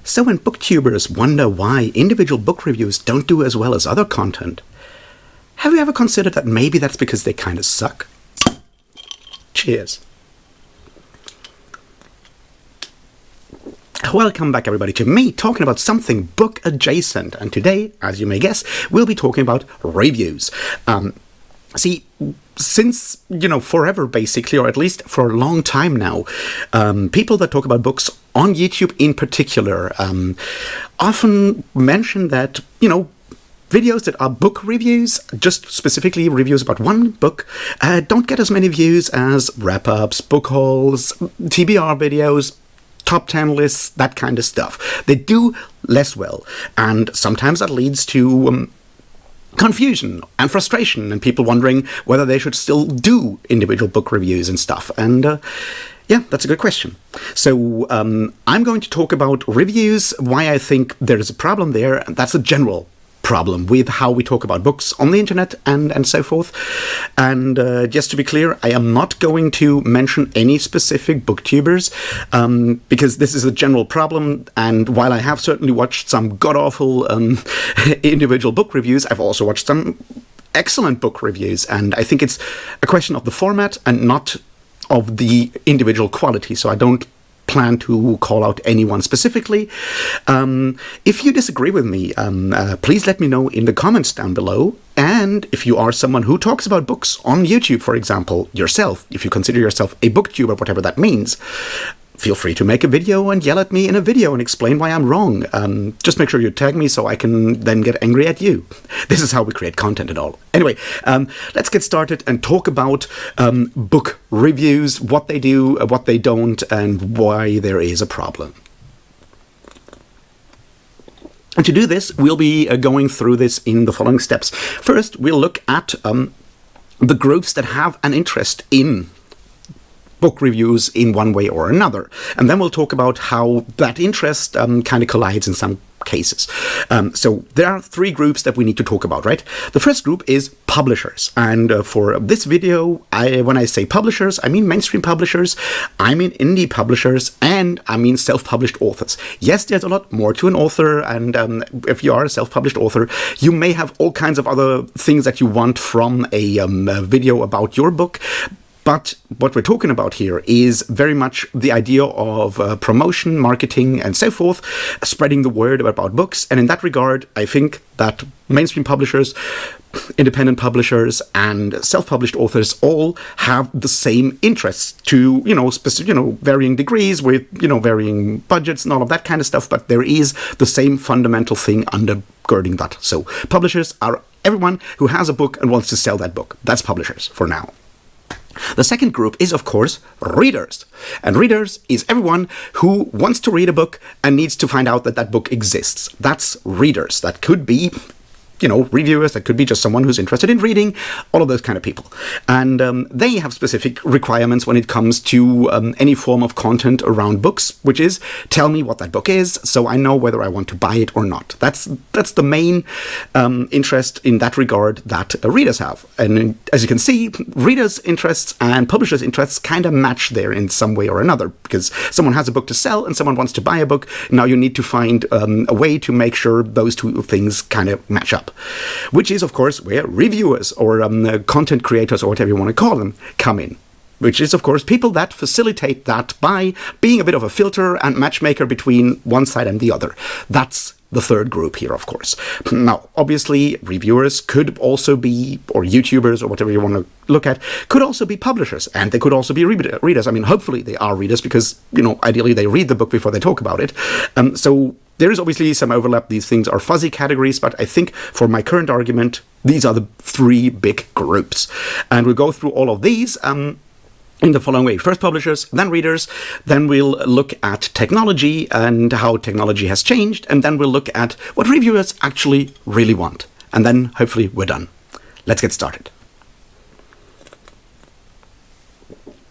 So when booktubers wonder why individual book reviews don't do as well as other content, have you ever considered that maybe that's because they kind of suck? Cheers. Welcome back, everybody, to me talking about something book adjacent. And today, as you may guess, we'll be talking about reviews. See, since, forever basically, or at least for a long time now, people that talk about books on YouTube in particular often mention that, videos that are book reviews, just specifically reviews about one book, don't get as many views as wrap-ups, book hauls, TBR videos, top 10 lists, that kind of stuff. They do less well, and sometimes that leads to confusion and frustration and people wondering whether they should still do individual book reviews and stuff. And yeah, that's a good question. So I'm going to talk about reviews, why I think there is a problem there. That's a general problem with how we talk about books on the internet and so forth. And just to be clear, I am not going to mention any specific booktubers because this is a general problem. And while I have certainly watched some god-awful individual book reviews, I've also watched some excellent book reviews. And I think it's a question of the format and not of the individual quality. So I don't plan to call out anyone specifically. If you disagree with me, please let me know in the comments down below. And if you are someone who talks about books on YouTube, for example, yourself, if you consider yourself a booktuber, whatever that means, feel free to make a video and yell at me in a video and explain why I'm wrong. Just make sure you tag me so I can then get angry at you. This is how we create content and all. Anyway, let's get started and talk about book reviews, what they do, what they don't, and why there is a problem. And to do this, we'll be going through this in the following steps. First, we'll look at the groups that have an interest in book reviews in one way or another. And then we'll talk about how that interest kind of collides in some cases. So there are three groups that we need to talk about, right? The first group is publishers. And for this video, when I say publishers, I mean mainstream publishers, I mean indie publishers, and I mean self-published authors. Yes, there's a lot more to an author, and if you are a self-published author, you may have all kinds of other things that you want from a video about your book. But what we're talking about here is very much the idea of promotion, marketing, and so forth, spreading the word about books. And in that regard, I think that mainstream publishers, independent publishers, and self-published authors all have the same interests to, varying degrees with, varying budgets and all of that kind of stuff. But there is the same fundamental thing undergirding that. So publishers are everyone who has a book and wants to sell that book. That's publishers for now. The second group is, of course, readers. And readers is everyone who wants to read a book and needs to find out that that book exists. That's readers. That could be, reviewers. That could be just someone who's interested in reading, all of those kind of people. And they have specific requirements when it comes to any form of content around books, which is tell me what that book is so I know whether I want to buy it or not. That's the main interest in that regard that readers have. And as you can see, readers' interests and publishers' interests kind of match there in some way or another, because someone has a book to sell and someone wants to buy a book. Now you need to find a way to make sure those two things kind of match up. Which is, of course, where reviewers or content creators or whatever you want to call them come in. Which is, of course, people that facilitate that by being a bit of a filter and matchmaker between one side and the other. That's the third group here, of course. Now, obviously, reviewers could also be, or YouTubers or whatever you want to look at, could also be publishers, and they could also be readers. I mean, hopefully they are readers because, ideally they read the book before they talk about it. So there is obviously some overlap. These things are fuzzy categories, but I think for my current argument, these are the three big groups. And we'll go through all of these in the following way. First publishers, then readers, then we'll look at technology and how technology has changed, and then we'll look at what reviewers actually really want. And then hopefully we're done. Let's get started.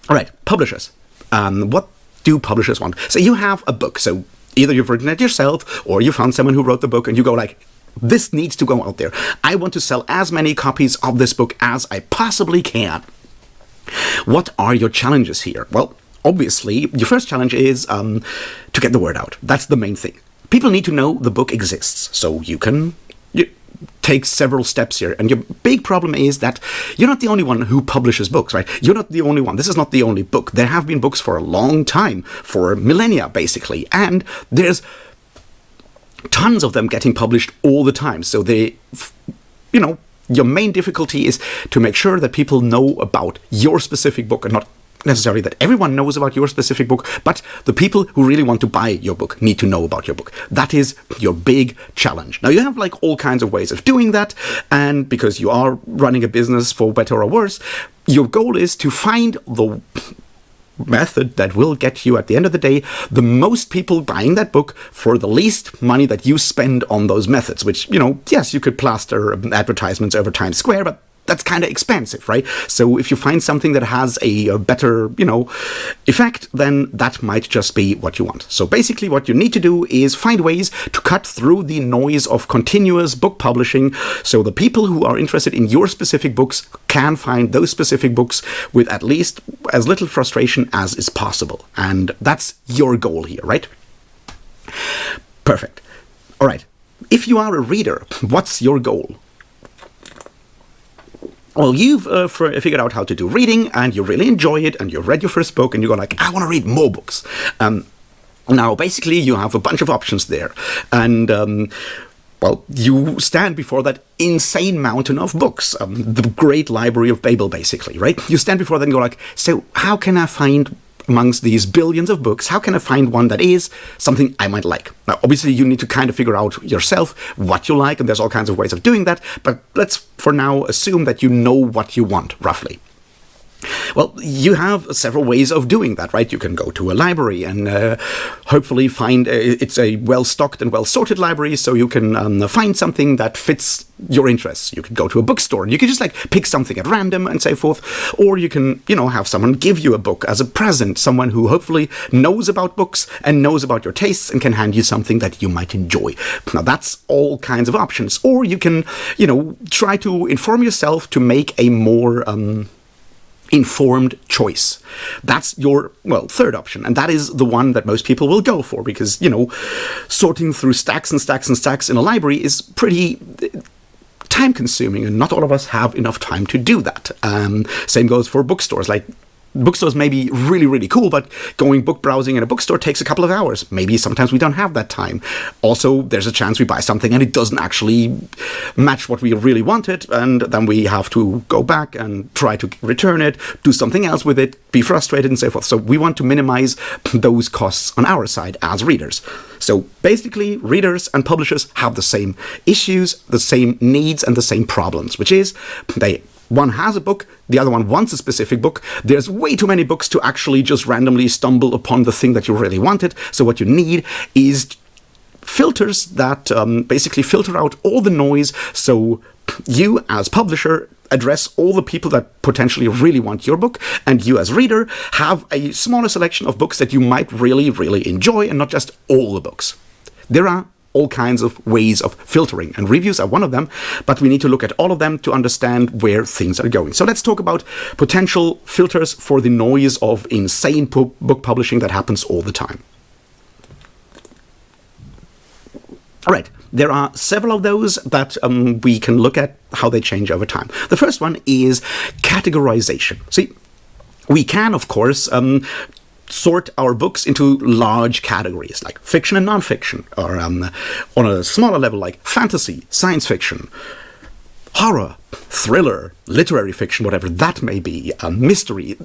All right, publishers. What do publishers want? So you have a book, so either you've written it yourself or you found someone who wrote the book and you go like, this needs to go out there. I want to sell as many copies of this book as I possibly can. What are your challenges here? Well, obviously, your first challenge is to get the word out. That's the main thing. people need to know the book exists, so you can take several steps here. And your big problem is that you're not the only one who publishes books, right? You're not the only one. This is not the only book. There have been books for a long time, for millennia, basically. And there's tons of them getting published all the time. So your main difficulty is to make sure that people know about your specific book, and not necessarily that everyone knows about your specific book, but the people who really want to buy your book need to know about your book. That is your big challenge. Now, you have like all kinds of ways of doing that, and because you are running a business, for better or worse, your goal is to find the method that will get you, at the end of the day, the most people buying that book for the least money that you spend on those methods, which, yes, you could plaster advertisements over Times Square, but that's kind of expensive, right? So if you find something that has a better, effect, then that might just be what you want. So basically what you need to do is find ways to cut through the noise of continuous book publishing, so the people who are interested in your specific books can find those specific books with at least as little frustration as is possible. And that's your goal here, right? Perfect. All right. If you are a reader, what's your goal? Well, you've figured out how to do reading, and you really enjoy it, and you've read your first book, and you go like, I want to read more books. Now, basically, you have a bunch of options there. And, you stand before that insane mountain of books, the great library of Babel, basically, right? You stand before that and go like, so how can I find amongst these billions of books, how can I find one that is something I might like? Now, obviously, you need to kind of figure out yourself what you like, and there's all kinds of ways of doing that, but let's, for now, assume that you know what you want, roughly. Well, you have several ways of doing that, right? You can go to a library and hopefully find it's a well-stocked and well-sorted library, so you can find something that fits your interests. You can go to a bookstore and you can just pick something at random and so forth, or you can, have someone give you a book as a present, someone who hopefully knows about books and knows about your tastes and can hand you something that you might enjoy. Now, that's all kinds of options. Or you can, try to inform yourself to make a more informed choice. That's your, third option, and that is the one that most people will go for, because, sorting through stacks and stacks and stacks in a library is pretty time-consuming, and not all of us have enough time to do that. Same goes for bookstores. Bookstores may be really, really cool, but going book browsing in a bookstore takes a couple of hours. Maybe sometimes we don't have that time. Also, there's a chance we buy something and it doesn't actually match what we really wanted, and then we have to go back and try to return it, do something else with it, be frustrated, and so forth. So we want to minimize those costs on our side as readers. So basically, readers and publishers have the same issues, the same needs, and the same problems, which is one has a book, the other one wants a specific book. There's way too many books to actually just randomly stumble upon the thing that you really wanted. So what you need is filters that basically filter out all the noise, so you as publisher address all the people that potentially really want your book, and you as reader have a smaller selection of books that you might really, really enjoy, and not just all the books. There are all kinds of ways of filtering, and reviews are one of them, but we need to look at all of them to understand where things are going. So let's talk about potential filters for the noise of insane book publishing that happens all the time. All right, there are several of those that we can look at how they change over time. The first one is categorization. See, we can, of course, sort our books into large categories like fiction and nonfiction, or on a smaller level like fantasy, science fiction, horror, thriller, literary fiction, whatever that may be, mystery.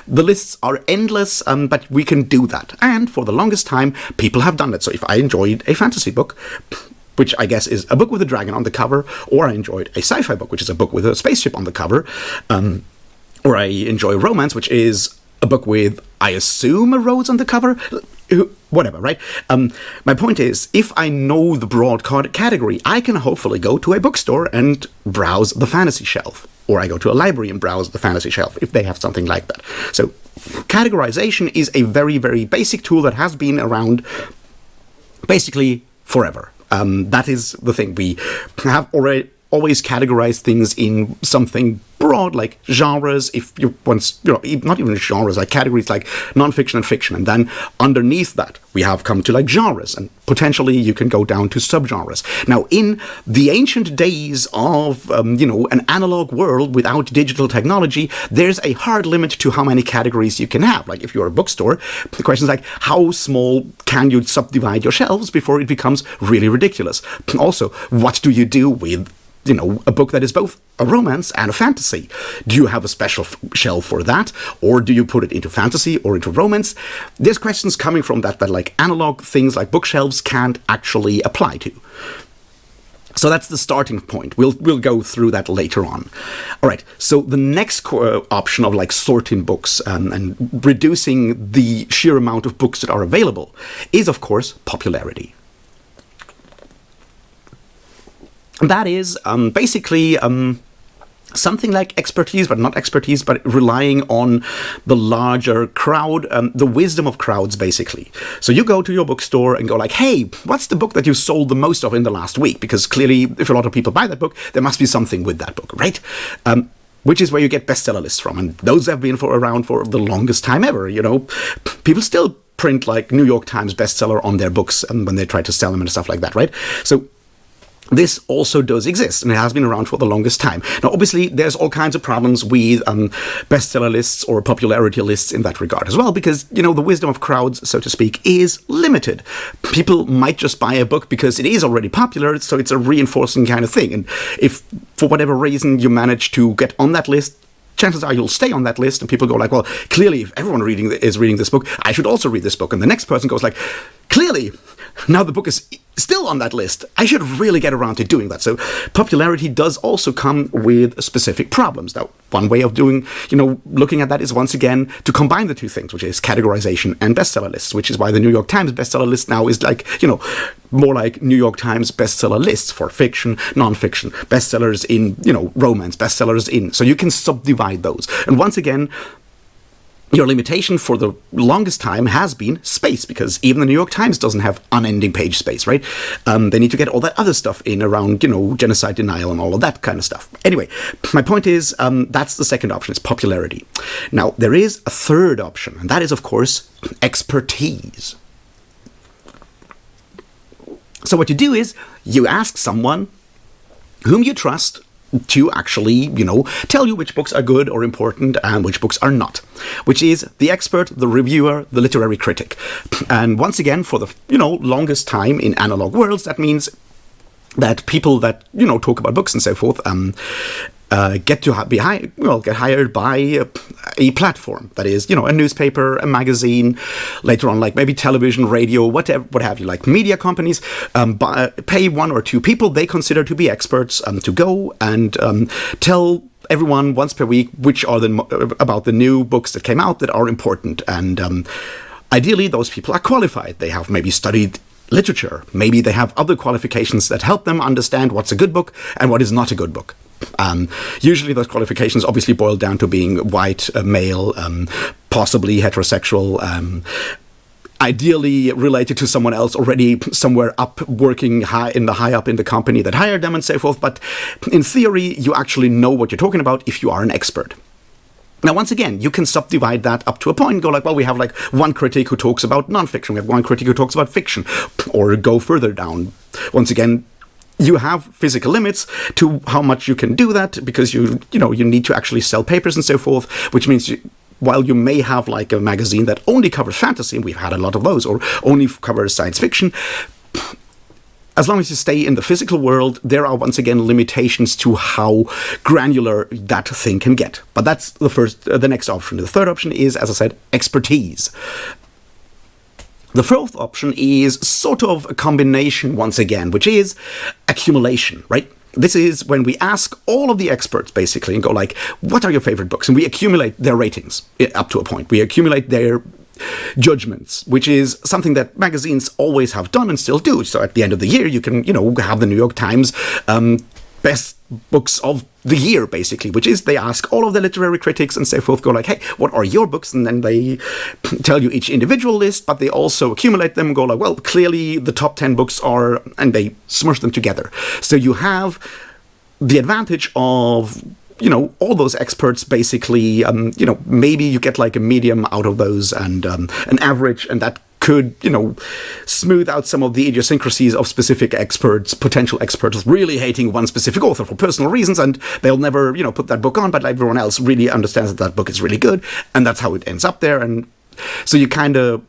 The lists are endless, but we can do that. And for the longest time, people have done it. So if I enjoyed a fantasy book, which I guess is a book with a dragon on the cover, or I enjoyed a sci-fi book, which is a book with a spaceship on the cover, or I enjoy romance, which is a book with, I assume, a rose on the cover? Whatever, right? My point is, if I know the broad category, I can hopefully go to a bookstore and browse the fantasy shelf. Or I go to a library and browse the fantasy shelf, if they have something like that. So, categorization is a very, very basic tool that has been around basically forever. That is the thing. We have already always categorize things in something broad, like genres, if you want, not even genres, like categories like nonfiction and fiction. And then underneath that, we have come to like genres, and potentially you can go down to subgenres. Now, in the ancient days of, an analog world without digital technology, there's a hard limit to how many categories you can have. Like if you're a bookstore, the question is like, how small can you subdivide your shelves before it becomes really ridiculous? Also, what do you do with a book that is both a romance and a fantasy? Do you have a special shelf for that? Or do you put it into fantasy or into romance? There's questions coming from that like analog things like bookshelves can't actually apply to. So that's the starting point. We'll go through that later on. All right, so the next option of like sorting books and reducing the sheer amount of books that are available is, of course, popularity. That is basically something like expertise, but not expertise, but relying on the larger crowd, the wisdom of crowds, basically. So you go to your bookstore and go like, hey, what's the book that you sold the most of in the last week? Because clearly, if a lot of people buy that book, there must be something with that book, right? Which is where you get bestseller lists from. And those have been around for the longest time ever, People still print like New York Times bestseller on their books and when they try to sell them and stuff like that, right? So this also does exist, and it has been around for the longest time. Now, obviously, there's all kinds of problems with bestseller lists or popularity lists in that regard as well, because, the wisdom of crowds, so to speak, is limited. People might just buy a book because it is already popular, so it's a reinforcing kind of thing. And if, for whatever reason, you manage to get on that list, chances are you'll stay on that list, and people go like, well, clearly, if everyone is reading this book, I should also read this book. And the next person goes like, clearly, now the book is still on that list. I should really get around to doing that. So popularity does also come with specific problems. Now, one way of doing, looking at that is once again to combine the two things, which is categorization and bestseller lists, which is why the New York Times bestseller list now is like, more like New York Times bestseller lists for fiction, nonfiction, bestsellers in, romance, bestsellers in. So you can subdivide those. And once again, your limitation for the longest time has been space, because even the New York Times doesn't have unending page space, right? They need to get all that other stuff in around, genocide denial and all of that kind of stuff. Anyway, my point is, that's the second option, is popularity. Now, there is a third option, and that is, of course, expertise. So what you do is, you ask someone whom you trust to actually, tell you which books are good or important and which books are not, which is the expert, the reviewer, the literary critic. And once again, for the, longest time in analog worlds, that means that people that, talk about books and so forth, get hired by a platform, that is, a newspaper, a magazine, later on, like maybe television, radio, what have you, like media companies, pay one or two people they consider to be experts to go and tell everyone once per week which are about the new books that came out that are important. And ideally, those people are qualified. They have maybe studied literature. Maybe they have other qualifications that help them understand what's a good book and what is not a good book. Usually those qualifications obviously boil down to being white, male, possibly heterosexual, ideally related to someone else already somewhere up, working high up in the company that hired them and so forth. But in theory, you actually know what you're talking about if you are an expert. Now, once again, you can subdivide that up to a point and go like, well, we have like one critic who talks about nonfiction, we have one critic who talks about fiction, or go further down. Once again, you have physical limits to how much you can do that, because you need to actually sell papers and so forth, which means while you may have like a magazine that only covers fantasy, and we've had a lot of those, or only covers science fiction, as long as you stay in the physical world, there are once again limitations to how granular that thing can get. But that's the next option. The third option is, as I said, expertise. The fourth option is sort of a combination once again, which is accumulation, right? This is when we ask all of the experts basically and go like, what are your favorite books? And we accumulate their ratings up to a point. We accumulate their judgments, which is something that magazines always have done and still do. So at the end of the year, you can, have the New York Times best books of the year, basically, which is they ask all of the literary critics and so forth, go like, hey, what are your books? And then they tell you each individual list, but they also accumulate them and go like, well, clearly the top 10 books are, and they smush them together. So you have the advantage of, all those experts basically, maybe you get like a medium out of those and an average, and that could, smooth out some of the idiosyncrasies of specific experts, potential experts really hating one specific author for personal reasons, and they'll never, put that book on, but everyone else really understands that book is really good, and that's how it ends up there. And so you kind of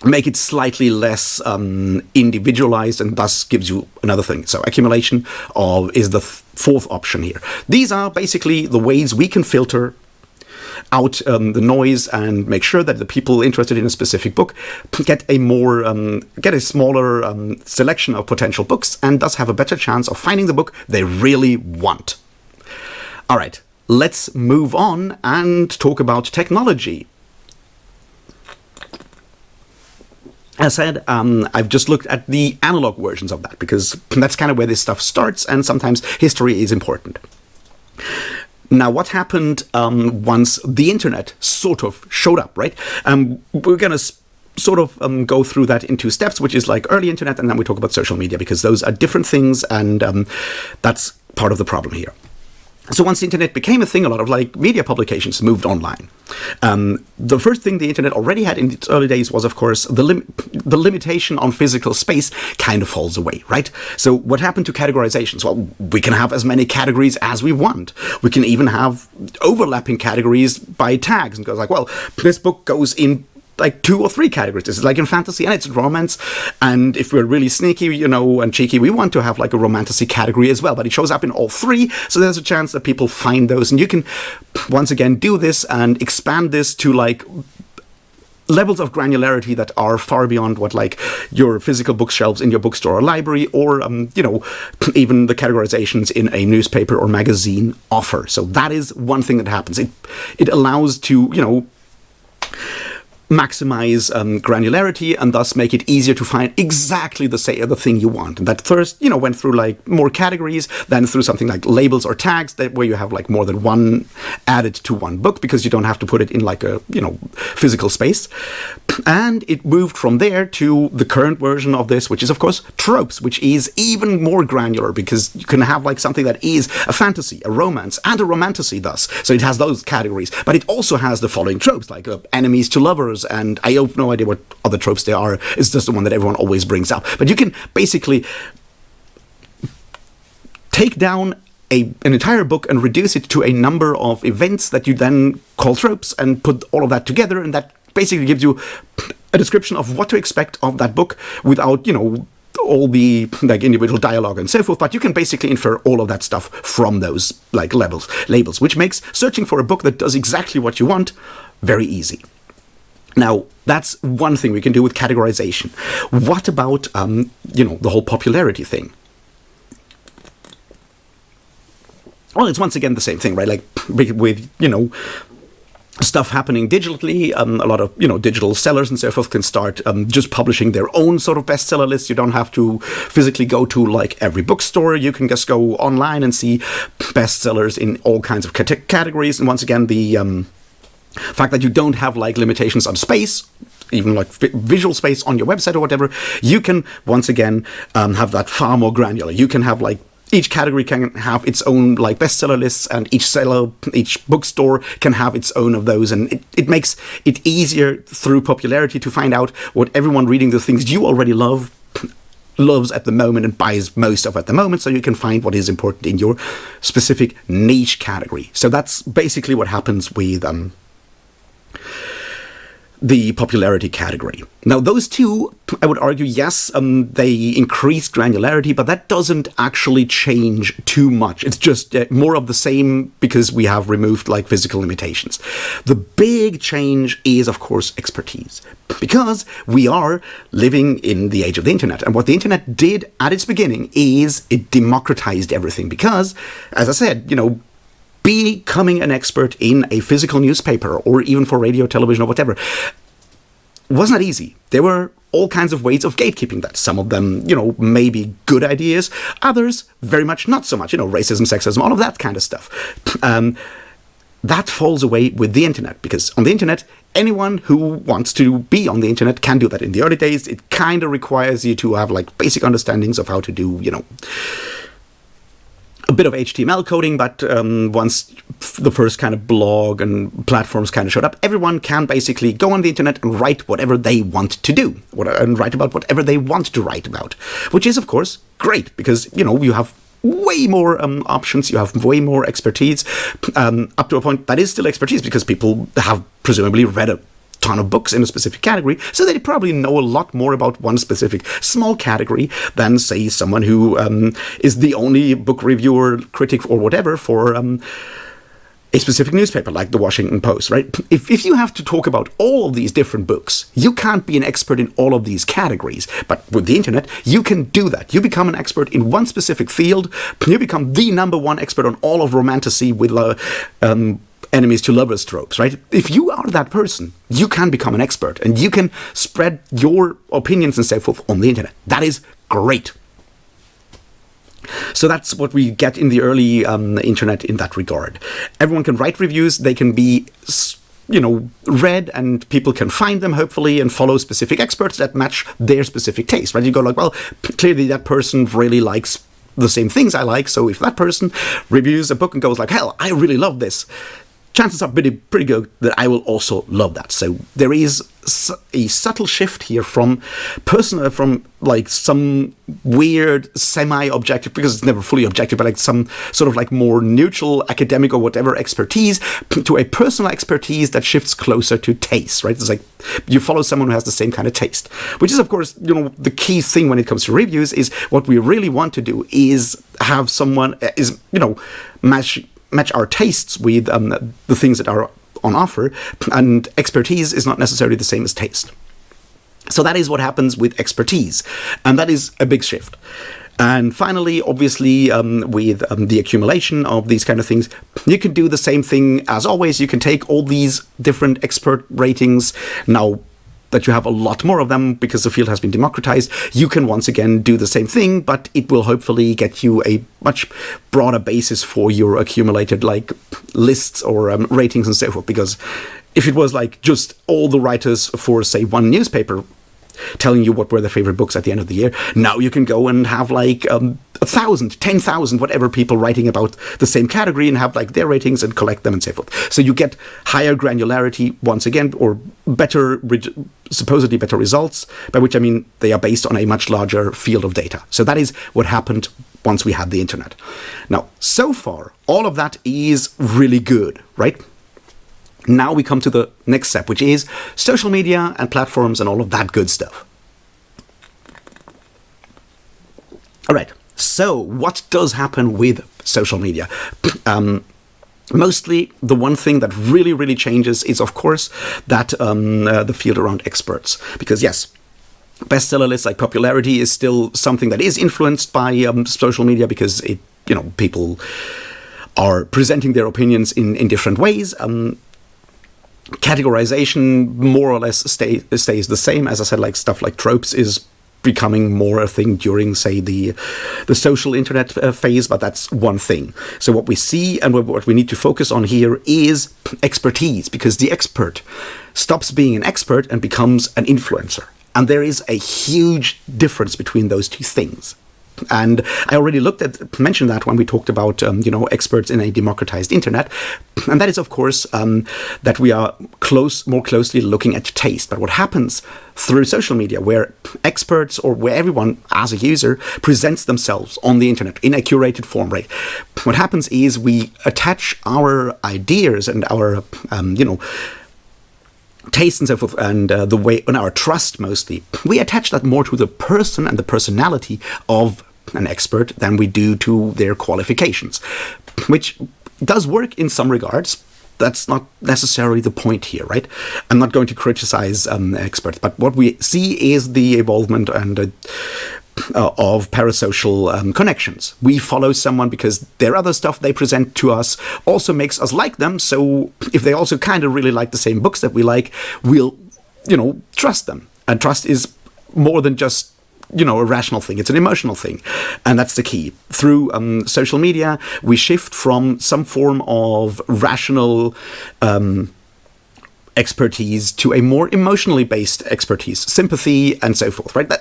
make it slightly less individualized, and thus gives you another thing. So accumulation is the fourth option here. These are basically the ways we can filter out the noise and make sure that the people interested in a specific book get a smaller selection of potential books, and thus have a better chance of finding the book they really want. All right, let's move on and talk about technology. As I said, I've just looked at the analog versions of that, because that's kind of where this stuff starts, and sometimes history is important. Now, what happened once the internet sort of showed up, right? We're going to sort of go through that in two steps, which is like early internet, and then we talk about social media, because those are different things, and that's part of the problem here. So once the internet became a thing, a lot of like media publications moved online. The first thing the internet already had in its early days was, of course, the limitation on physical space kind of falls away, right? So what happened to categorizations? Well, we can have as many categories as we want. We can even have overlapping categories by tags, and goes like, well, this book goes in like 2 or 3 categories. This is like in fantasy, and it's romance, and if we're really sneaky, and cheeky, we want to have like a romantasy category as well, but it shows up in all 3, so there's a chance that people find those, and you can once again do this and expand this to like levels of granularity that are far beyond what like your physical bookshelves in your bookstore or library, or even the categorizations in a newspaper or magazine offer. So that is one thing that happens. It allows to maximize granularity, and thus make it easier to find exactly the thing you want. And that first, went through like more categories, then through something like labels or tags, where you have like more than one added to one book, because you don't have to put it in like a physical space. And it moved from there to the current version of this, which is of course tropes, which is even more granular, because you can have like something that is a fantasy, a romance, and a romantasy thus. So it has those categories, but it also has the following tropes, like enemies to lovers, and I have no idea what other tropes there are. It's just the one that everyone always brings up. But you can basically take down an entire book and reduce it to a number of events that you then call tropes, and put all of that together, and that basically gives you a description of what to expect of that book without, all the like individual dialogue and so forth, but you can basically infer all of that stuff from those like labels, which makes searching for a book that does exactly what you want very easy. Now, that's one thing we can do with categorization. What about, the whole popularity thing? Well, it's once again the same thing, right? Like with stuff happening digitally, a lot of, digital sellers and so forth can start just publishing their own sort of bestseller list. You don't have to physically go to like every bookstore. You can just go online and see bestsellers in all kinds of categories. And once again, the fact that you don't have like limitations on space, even like visual space on your website or whatever, you can once again have that far more granular. You can have like each category can have its own like bestseller lists, and each bookstore can have its own of those, and it makes it easier through popularity to find out what everyone reading the things you already loves at the moment and buys most of at the moment, so you can find what is important in your specific niche category. So that's basically what happens with the popularity category. Now, those two, I would argue, yes, they increase granularity, but that doesn't actually change too much. It's just more of the same, because we have removed like physical limitations. The big change is, of course, expertise, because we are living in the age of the internet. And what the internet did at its beginning is it democratized everything, because, as I said, becoming an expert in a physical newspaper, or even for radio, television, or whatever, was not easy. There were all kinds of ways of gatekeeping that. Some of them, maybe good ideas. Others, very much not so much. Racism, sexism, all of that kind of stuff. That falls away with the internet, because on the internet, anyone who wants to be on the internet can do that. In the early days, it kind of requires you to have like basic understandings of how to do, a bit of HTML coding, but once the first kind of blog and platforms kind of showed up, everyone can basically go on the internet and write whatever they want to do, and write about whatever they want to write about, which is, of course, great because, you have way more options, you have way more expertise, up to a point that is still expertise because people have presumably read a ton of books in a specific category, so they probably know a lot more about one specific small category than, say, someone who is the only book reviewer, critic, or whatever for a specific newspaper like the Washington Post, right? If you have to talk about all of these different books, you can't be an expert in all of these categories. But with the internet, you can do that. You become an expert in one specific field. You become the #1 expert on all of romantasy with enemies to lovers tropes, right? If you are that person, you can become an expert and you can spread your opinions and so forth on the internet. That is great. So that's what we get in the early internet in that regard. Everyone can write reviews. They can be, read, and people can find them, hopefully, and follow specific experts that match their specific taste, right? You go like, well, clearly that person really likes the same things I like. So if that person reviews a book and goes like, hell, I really love this, chances are pretty good that I will also love that. So there is a subtle shift here from like some weird semi-objective, because it's never fully objective, but like some sort of like more neutral academic or whatever expertise to a personal expertise that shifts closer to taste, right? It's like you follow someone who has the same kind of taste, which is, of course, the key thing when it comes to reviews. Is what we really want to do is have someone match our tastes with the things that are on offer, and expertise is not necessarily the same as taste. So that is what happens with expertise, and that is a big shift. And finally, obviously, with the accumulation of these kind of things, you can do the same thing as always. You can take all these different expert ratings now that you have a lot more of them because the field has been democratized. You can once again do the same thing, but it will hopefully get you a much broader basis for your accumulated like lists or ratings and so forth. Because if it was like just all the writers for, say, one newspaper telling you what were their favorite books at the end of the year, now you can go and have like 1,000, 10,000, whatever people writing about the same category and have like their ratings and collect them and so forth. So you get higher granularity once again, or supposedly better results, by which I mean they are based on a much larger field of data. So that is what happened once we had the internet. Now, so far, all of that is really good, right? Now we come to the next step, which is social media and platforms and all of that good stuff. All right, so what does happen with social media? Mostly, the one thing that really, really changes is, of course, that the field around experts. Because, yes, bestseller lists, like popularity, is still something that is influenced by social media because people are presenting their opinions in different ways. Categorization more or less stays the same. As I said, like stuff like tropes is becoming more a thing during, say, the social internet phase, but that's one thing. So what we see and what we need to focus on here is expertise, because the expert stops being an expert and becomes an influencer. And there is a huge difference between those two things. And I already mentioned that when we talked about, experts in a democratized internet. And that is, of course, that we are more closely looking at taste. But what happens through social media, where experts or where everyone as a user presents themselves on the internet in a curated form, right? What happens is we attach our ideas and our, taste and so forth, and the way, and our trust mostly, we attach that more to the person and the personality of an expert than we do to their qualifications, which does work in some regards. That's not necessarily the point here, right? I'm not going to criticize experts, but what we see is the evolvement and of parasocial connections. We follow someone because their other stuff they present to us also makes us like them. So if they also kind of really like the same books that we like, we'll, trust them. And trust is more than just, a rational thing. It's an emotional thing. And that's the key. Through social media, we shift from some form of rational expertise to a more emotionally based expertise, sympathy and so forth, right?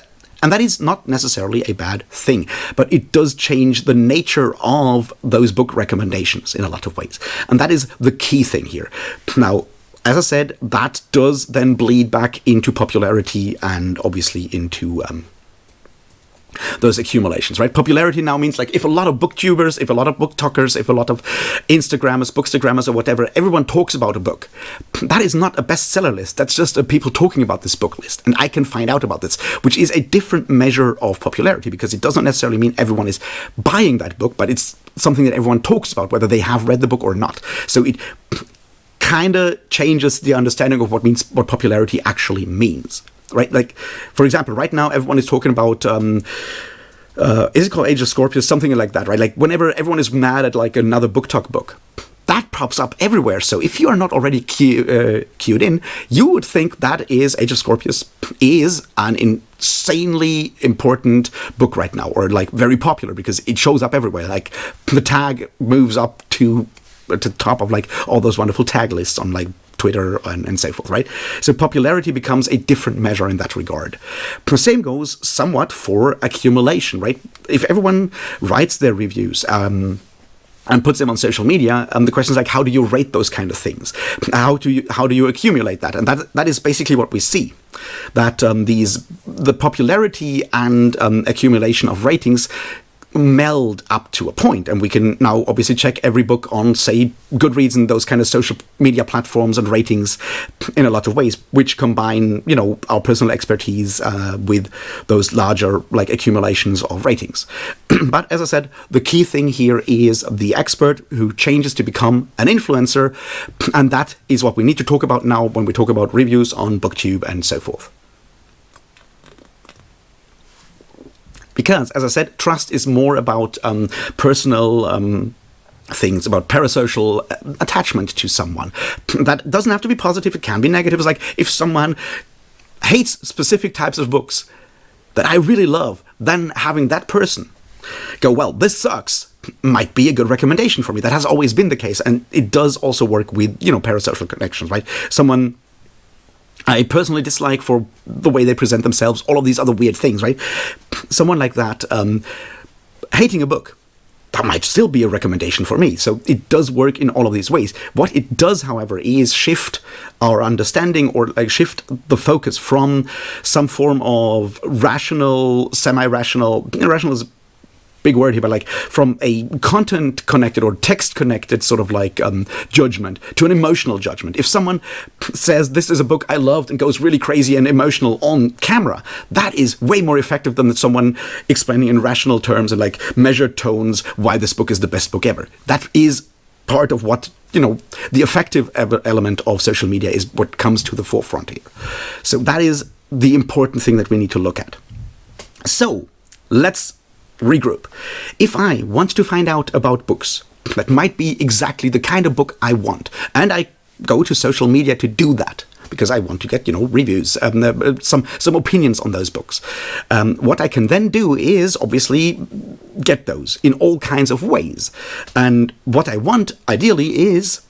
And that is not necessarily a bad thing, but it does change the nature of those book recommendations in a lot of ways. And that is the key thing here. Now, as I said, that does then bleed back into popularity and obviously into those accumulations, right? Popularity now means like if a lot of booktubers, if a lot of book talkers, if a lot of Instagrammers, bookstagrammers or whatever, everyone talks about a book, that is not a bestseller list. That's just people talking about this book list. And I can find out about this, which is a different measure of popularity, because it doesn't necessarily mean everyone is buying that book, but it's something that everyone talks about, whether they have read the book or not. So it kind of changes the understanding of what popularity actually means. Right, like for example, right now everyone is talking about is it called Age of Scorpius, something like that, right? Like whenever everyone is mad at like another book talk book, that pops up everywhere. So if you are not already queued in, you would think that is Age of Scorpius is an insanely important book right now, or like very popular because it shows up everywhere. Like the tag moves up to the top of like all those wonderful tag lists on like Twitter and so forth, right? So popularity becomes a different measure in that regard. The same goes somewhat for accumulation, right? If everyone writes their reviews and puts them on social media, the question is like, how do you rate those kind of things? How do you accumulate that? And that is basically what we see. That the popularity and accumulation of ratings meld up to a point, and we can now obviously check every book on, say, Goodreads and those kind of social media platforms and ratings in a lot of ways, which combine, our personal expertise with those larger like accumulations of ratings. But as I said, the key thing here is the expert who changes to become an influencer, and that is what we need to talk about now when we talk about reviews on BookTube and so forth. Because, as I said, trust is more about personal things, about parasocial attachment to someone. That doesn't have to be positive, it can be negative. It's like if someone hates specific types of books that I really love, then having that person go, well, this sucks, might be a good recommendation for me. That has always been the case, and it does also work with, parasocial connections, right? Someone I personally dislike for the way they present themselves, all of these other weird things, right? Someone like that, hating a book, that might still be a recommendation for me. So it does work in all of these ways. What it does, however, is shift our understanding, or like shift the focus from some form of rational, semi-rational, irrational is big word here, but like from a content connected or text connected sort of like judgment to an emotional judgment. If someone says this is a book I loved and goes really crazy and emotional on camera, that is way more effective than someone explaining in rational terms and like measured tones why this book is the best book ever. That is part of what, the effective element of social media is what comes to the forefront here. So that is the important thing that we need to look at. So let's regroup. If I want to find out about books that might be exactly the kind of book I want, and I go to social media to do that because I want to get, reviews, some opinions on those books. What I can then do is obviously get those in all kinds of ways. And what I want ideally is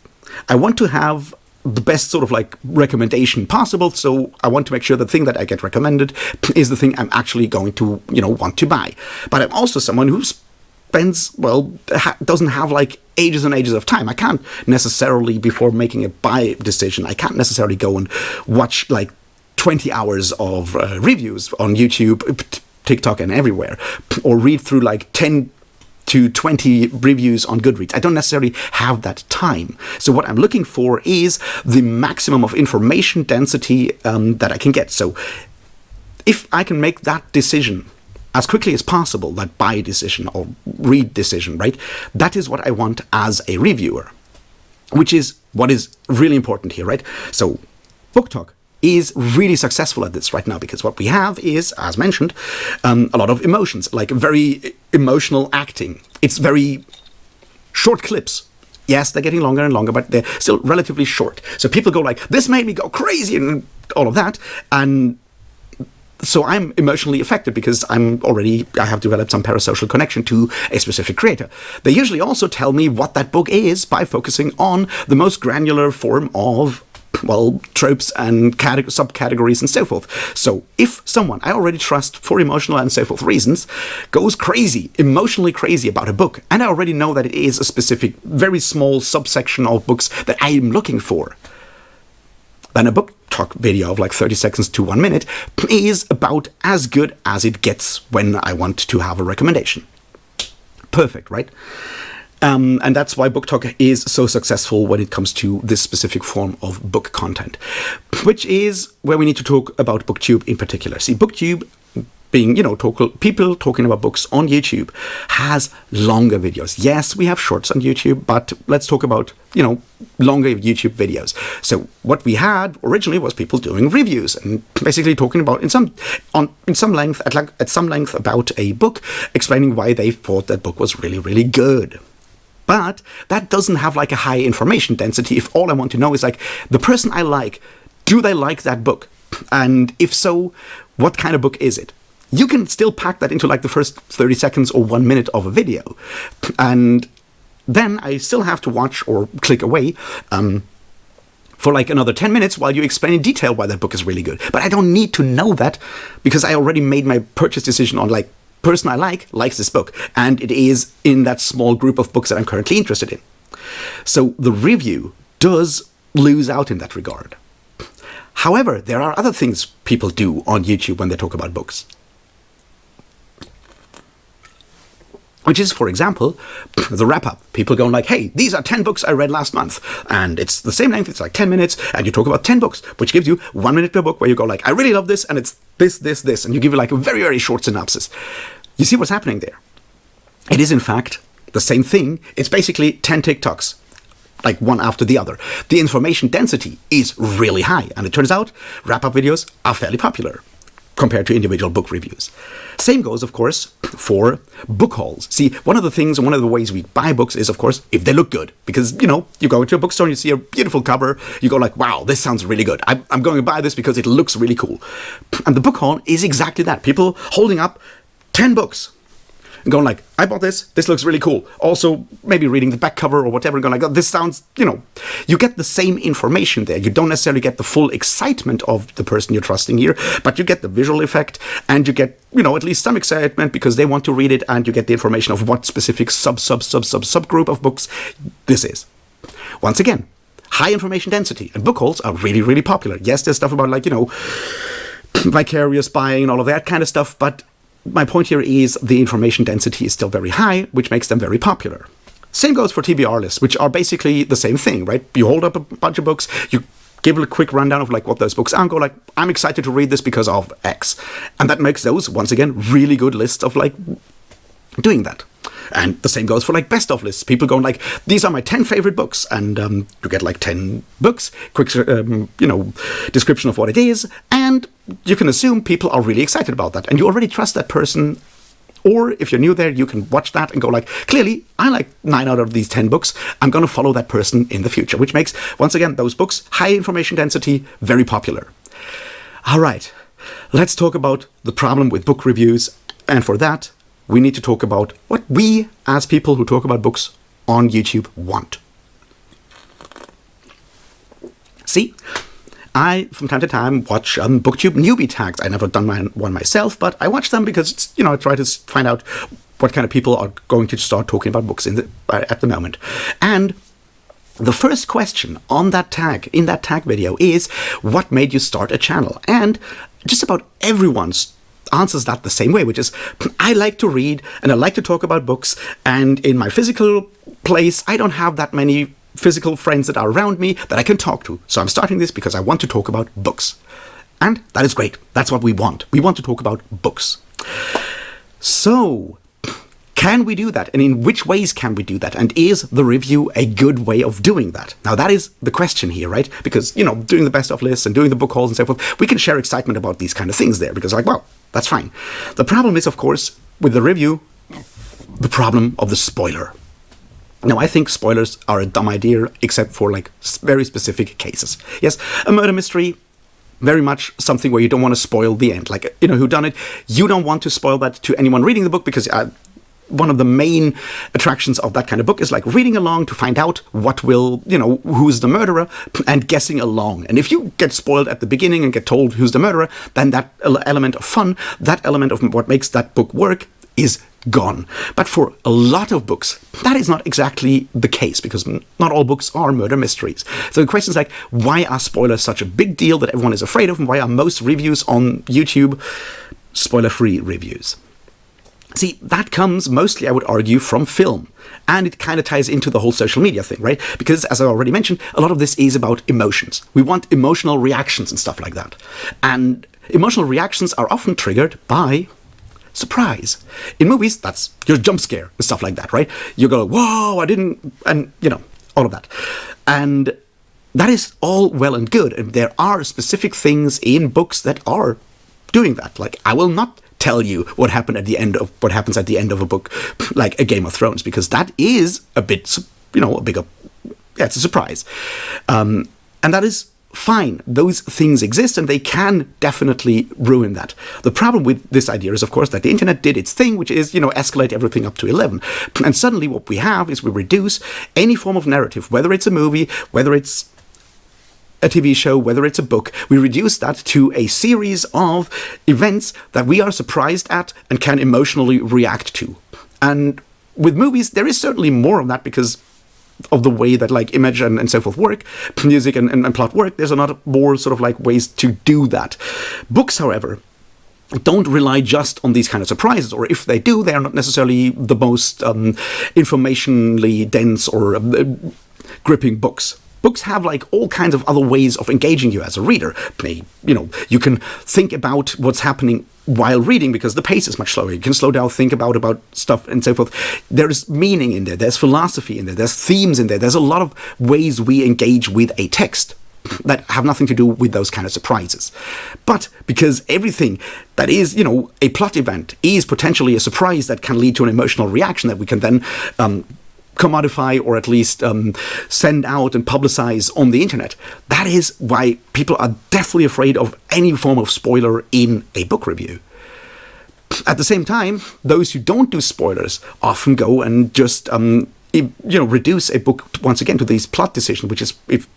I want to have the best sort of like recommendation possible. So I want to make sure the thing that I get recommended is the thing I'm actually going to, want to buy. But I'm also someone who spends, doesn't have like ages and ages of time. I can't necessarily, before making a buy decision, I can't necessarily go and watch like 20 hours of reviews on YouTube, TikTok and everywhere, or read through like 10 to 20 reviews on Goodreads. I don't necessarily have that time. So what I'm looking for is the maximum of information density that I can get. So if I can make that decision as quickly as possible, that buy decision or read decision, right? That is what I want as a reviewer, which is what is really important here, right? So Book Talk is really successful at this right now, because what we have is, as mentioned, a lot of emotions, like very emotional acting. It's very short clips. Yes, they're getting longer and longer, but they're still relatively short. So people go like, this made me go crazy and all of that. And so I'm emotionally affected because I have developed some parasocial connection to a specific creator. They usually also tell me what that book is by focusing on the most granular form of well, tropes and subcategories and so forth. So if someone I already trust for emotional and so forth reasons goes crazy, emotionally crazy about a book, and I already know that it is a specific, very small subsection of books that I am looking for, then a book talk video of like 30 seconds to 1 minute is about as good as it gets when I want to have a recommendation. Perfect, right? And that's why Book Talk is so successful when it comes to this specific form of book content, which is where we need to talk about BookTube in particular. See, BookTube, being, people talking about books on YouTube, has longer videos. Yes, we have shorts on YouTube, but let's talk about, longer YouTube videos. So what we had originally was people doing reviews and basically talking about at some length about a book, explaining why they thought that book was really, really good. But that doesn't have like a high information density if all I want to know is like, the person I like, do they like that book? And if so, what kind of book is it? You can still pack that into like the first 30 seconds or 1 minute of a video. And then I still have to watch or click away for like another 10 minutes while you explain in detail why that book is really good. But I don't need to know that because I already made my purchase decision on like, person I likes this book, and it is in that small group of books that I'm currently interested in. So the review does lose out in that regard. However, there are other things people do on YouTube when they talk about books. Which is, for example, the wrap-up. People going like, hey, these are 10 books I read last month. And it's the same length, it's like 10 minutes, and you talk about 10 books, which gives you 1 minute per book where you go like, I really love this, and it's this, and you give it like a very, very short synopsis. You see what's happening there? It is, in fact, the same thing. It's basically 10 TikToks, like one after the other. The information density is really high, and it turns out wrap-up videos are fairly popular compared to individual book reviews. Same goes, of course, for book hauls. See, one of the ways we buy books is, of course, if they look good. Because, you go into a bookstore and you see a beautiful cover, you go like, wow, this sounds really good. I'm going to buy this because it looks really cool. And the book haul is exactly that. People holding up 10 books and going like, I bought this looks really cool. Also, maybe reading the back cover or whatever and going like, oh, this sounds, you get the same information there. You don't necessarily get the full excitement of the person you're trusting here, but you get the visual effect and you get, at least some excitement because they want to read it, and you get the information of what specific subgroup of books this is. Once again, high information density, and book hauls are really, really popular. Yes, there's stuff about like, vicarious buying and all of that kind of stuff, but my point here is the information density is still very high, which makes them very popular. Same goes for TBR lists, which are basically the same thing, right? You hold up a bunch of books, you give a quick rundown of like what those books are and go like, I'm excited to read this because of X. And that makes those, once again, really good lists of like doing that. And the same goes for like best of lists. People going like, these are my 10 favorite books, and you get like 10 books, quick description of what it is, and you can assume people are really excited about that, and you already trust that person. Or if you're new there, you can watch that and go like, clearly I like 9 out of these 10 books, I'm going to follow that person in the future, which makes, once again, those books, high information density, very popular. All right, let's talk about the problem with book reviews, and for that we need to talk about what we, as people who talk about books on YouTube, want. See, I, from time to time, watch BookTube newbie tags. I've never done one myself, but I watch them because, it's, I try to find out what kind of people are going to start talking about books at the moment. And the first question on that tag, in that tag video, is, what made you start a channel? And just about everyone's answers that the same way, which is, I like to read and I like to talk about books, and in my physical place I don't have that many physical friends that are around me that I can talk to, so I'm starting this because I want to talk about books. And that is great. That's what we want. We want to talk about books. So can we do that? And in which ways can we do that? And is the review a good way of doing that? Now, that is the question here, right? Because, doing the best of lists and doing the book hauls and so forth, we can share excitement about these kind of things there because, like, well, that's fine. The problem is, of course, with the review, the problem of the spoiler. Now, I think spoilers are a dumb idea, except for, like, very specific cases. Yes, a murder mystery, very much something where you don't want to spoil the end. Like, whodunit, you don't want to spoil that to anyone reading the book because one of the main attractions of that kind of book is like reading along to find out what will, who's the murderer, and guessing along. And if you get spoiled at the beginning and get told who's the murderer, then that element of fun, that element of what makes that book work, is gone. But for a lot of books, that is not exactly the case, because not all books are murder mysteries. So the question is like, why are spoilers such a big deal that everyone is afraid of, and why are most reviews on YouTube spoiler-free reviews? See, that comes mostly, I would argue, from film. And it kind of ties into the whole social media thing, right? Because, as I already mentioned, a lot of this is about emotions. We want emotional reactions and stuff like that. And emotional reactions are often triggered by surprise. In movies, that's your jump scare and stuff like that, right? You go, whoa, I didn't, and, all of that. And that is all well and good. And there are specific things in books that are doing that. Like, I will not tell you what happens at the end of a book, like a Game of Thrones, because that is a bit, it's a surprise. And that is fine. Those things exist, and they can definitely ruin that. The problem with this idea is, of course, that the internet did its thing, which is, escalate everything up to 11. And suddenly what we have is we reduce any form of narrative, whether it's a movie, whether it's a TV show, whether it's a book, we reduce that to a series of events that we are surprised at and can emotionally react to. And with movies, there is certainly more of that because of the way that like image and so forth work, music and plot work. There's a lot more sort of like ways to do that. Books, however, don't rely just on these kind of surprises, or if they do, they are not necessarily the most informationally dense or gripping books. Books have like all kinds of other ways of engaging you as a reader. You can think about what's happening while reading because the pace is much slower. You can slow down, think about stuff and so forth. There's meaning in there. There's philosophy in there. There's themes in there. There's a lot of ways we engage with a text that have nothing to do with those kind of surprises. But because everything that is, a plot event is potentially a surprise that can lead to an emotional reaction that we can then commodify or at least send out and publicize on the internet. That is why people are deathly afraid of any form of spoiler in a book review. At the same time, those who don't do spoilers often go and just reduce a book once again to these plot decisions, which is if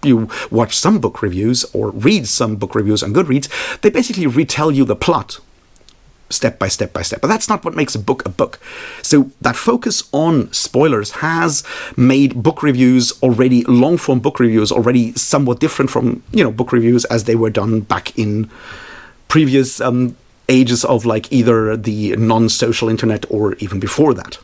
you watch some book reviews or read some book reviews on Goodreads, they basically retell you the plot step by step by step. But that's not what makes a book a book. So that focus on spoilers has made book reviews already, long-form book reviews already somewhat different from, book reviews as they were done back in previous ages of like either the non-social internet or even before that.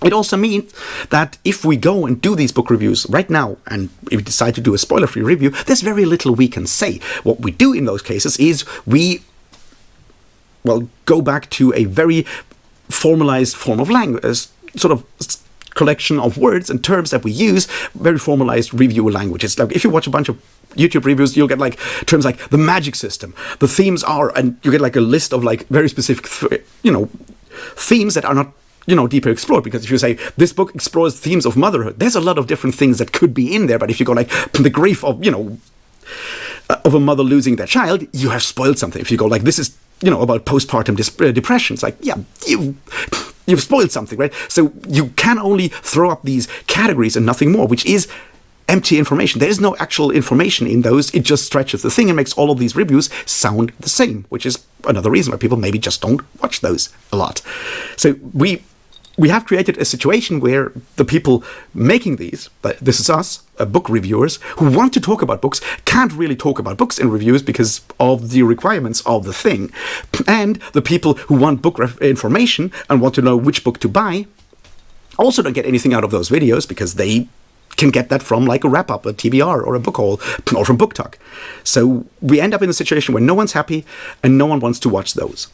It also means that if we go and do these book reviews right now, and if we decide to do a spoiler-free review, there's very little we can say. What we do in those cases is we go back to a very formalized form of language, sort of collection of words and terms that we use, very formalized review language. It's like if you watch a bunch of YouTube reviews, you'll get like terms like the magic system, the themes are, and you get like a list of like very specific, themes that are not, deeper explored. Because if you say this book explores themes of motherhood, there's a lot of different things that could be in there. But if you go like the grief of, of a mother losing their child, you have spoiled something. If you go like this is, about postpartum depression, it's like, yeah, you've spoiled something, right? So you can only throw up these categories and nothing more, which is empty information. There is no actual information in those. It just stretches the thing and makes all of these reviews sound the same, which is another reason why people maybe just don't watch those a lot. So we have created a situation where the people making these, this is us, book reviewers, who want to talk about books, can't really talk about books in reviews because of the requirements of the thing. And the people who want book information and want to know which book to buy also don't get anything out of those videos because they can get that from like a wrap-up, a TBR, or a book haul, or from Book Talk. So we end up in a situation where no one's happy and no one wants to watch those.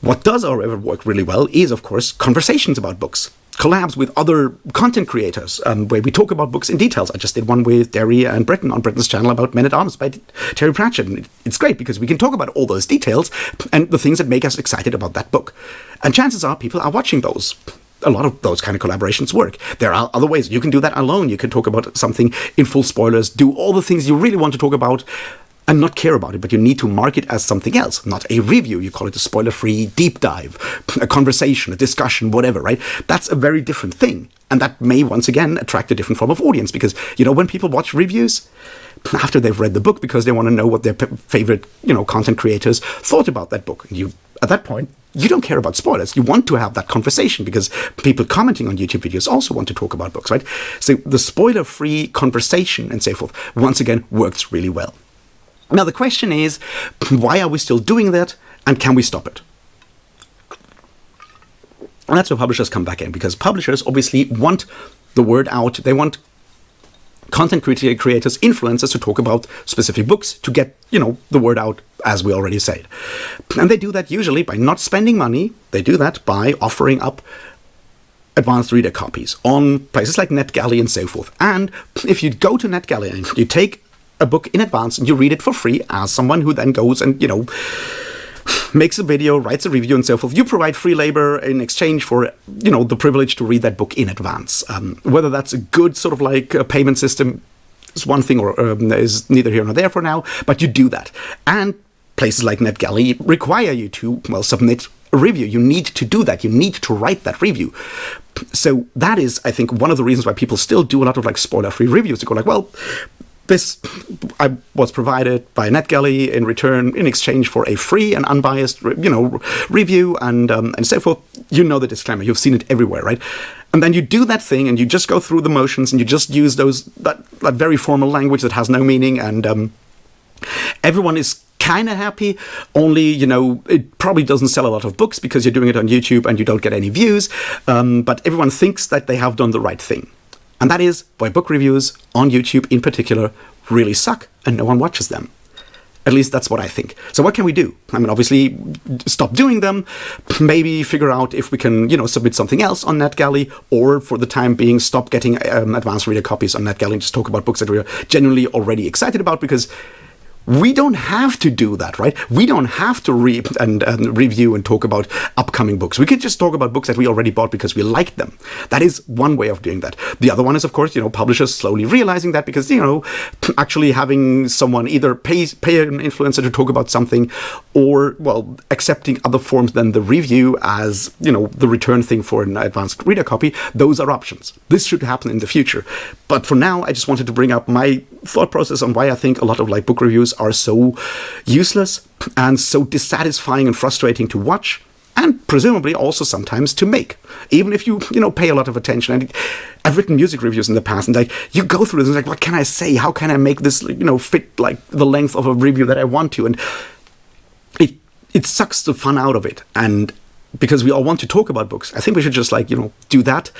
What does, however, work really well is, of course, conversations about books. Collabs with other content creators, where we talk about books in details. I just did one with Derry and Britton on Britton's channel about Men at Arms by Terry Pratchett. And it's great because we can talk about all those details and the things that make us excited about that book. And chances are people are watching those. A lot of those kind of collaborations work. There are other ways. You can do that alone. You can talk about something in full spoilers, do all the things you really want to talk about, and not care about it, but you need to mark it as something else, not a review. You call it a spoiler-free deep dive, a conversation, a discussion, whatever, right? That's a very different thing. And that may, once again, attract a different form of audience, because, when people watch reviews after they've read the book, because they want to know what their favorite, content creators thought about that book. And at that point, you don't care about spoilers. You want to have that conversation, because people commenting on YouTube videos also want to talk about books, right? So the spoiler-free conversation and so forth, once again, works really well. Now, the question is, why are we still doing that, and can we stop it? And that's where publishers come back in, because publishers obviously want the word out. They want content creators, influencers to talk about specific books to get, the word out, as we already said. And they do that usually by not spending money. They do that by offering up advanced reader copies on places like NetGalley and so forth. And if you go to NetGalley and you take a book in advance and you read it for free as someone who then goes and, makes a video, writes a review and so forth, you provide free labor in exchange for, the privilege to read that book in advance. Whether that's a good sort of like a payment system is one thing, or is neither here nor there for now, but you do that. And places like NetGalley require you to, submit a review. You need to do that. You need to write that review. So that is, I think, one of the reasons why people still do a lot of like spoiler-free reviews. To go like, this I was provided by NetGalley in return, in exchange for a free and unbiased, review and so forth. The disclaimer. You've seen it everywhere, right? And then you do that thing, and you just go through the motions, and you just use that very formal language that has no meaning, and everyone is kind of happy. Only, it probably doesn't sell a lot of books because you're doing it on YouTube and you don't get any views. But everyone thinks that they have done the right thing. And that is why book reviews on YouTube in particular really suck and no one watches them. At least that's what I think. So what can we do? Obviously, stop doing them. Maybe figure out if we can, submit something else on NetGalley, or for the time being, stop getting advanced reader copies on NetGalley and just talk about books that we're genuinely already excited about, because we don't have to do that, right? We don't have to read and review and talk about upcoming books. We could just talk about books that we already bought because we like them. That is one way of doing that. The other one is, of course, publishers slowly realizing that, because, actually having someone either pay an influencer to talk about something, or, accepting other forms than the review as, the return thing for an advanced reader copy, those are options. This should happen in the future. But for now, I just wanted to bring up my thought process on why I think a lot of like book reviews are so useless and so dissatisfying and frustrating to watch, and presumably also sometimes to make, even if you pay a lot of attention. And I've written music reviews in the past, and you go through this and what can I say? How can I make this fit like the length of a review that I want to? And it sucks the fun out of it. And because we all want to talk about books, I think we should just do that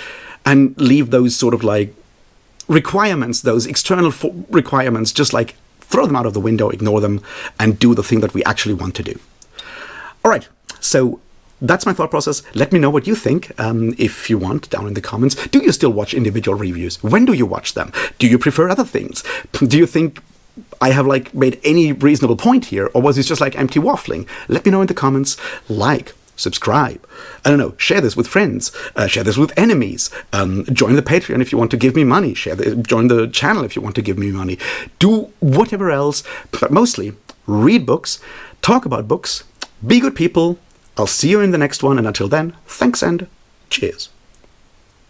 and leave those sort of like requirements, those external requirements, just like throw them out of the window, ignore them, and do the thing that we actually want to do. All right, so that's my thought process. Let me know what you think, if you want, down in the comments. Do you still watch individual reviews? When do you watch them? Do you prefer other things? Do you think I have made any reasonable point here, or was this just empty waffling? Let me know in the comments. Subscribe, share this with friends, share this with enemies, join the Patreon if you want to give me money, join the channel if you want to give me money, do whatever else, but mostly read books, talk about books, be good people. I'll see you in the next one, and until then, thanks and cheers.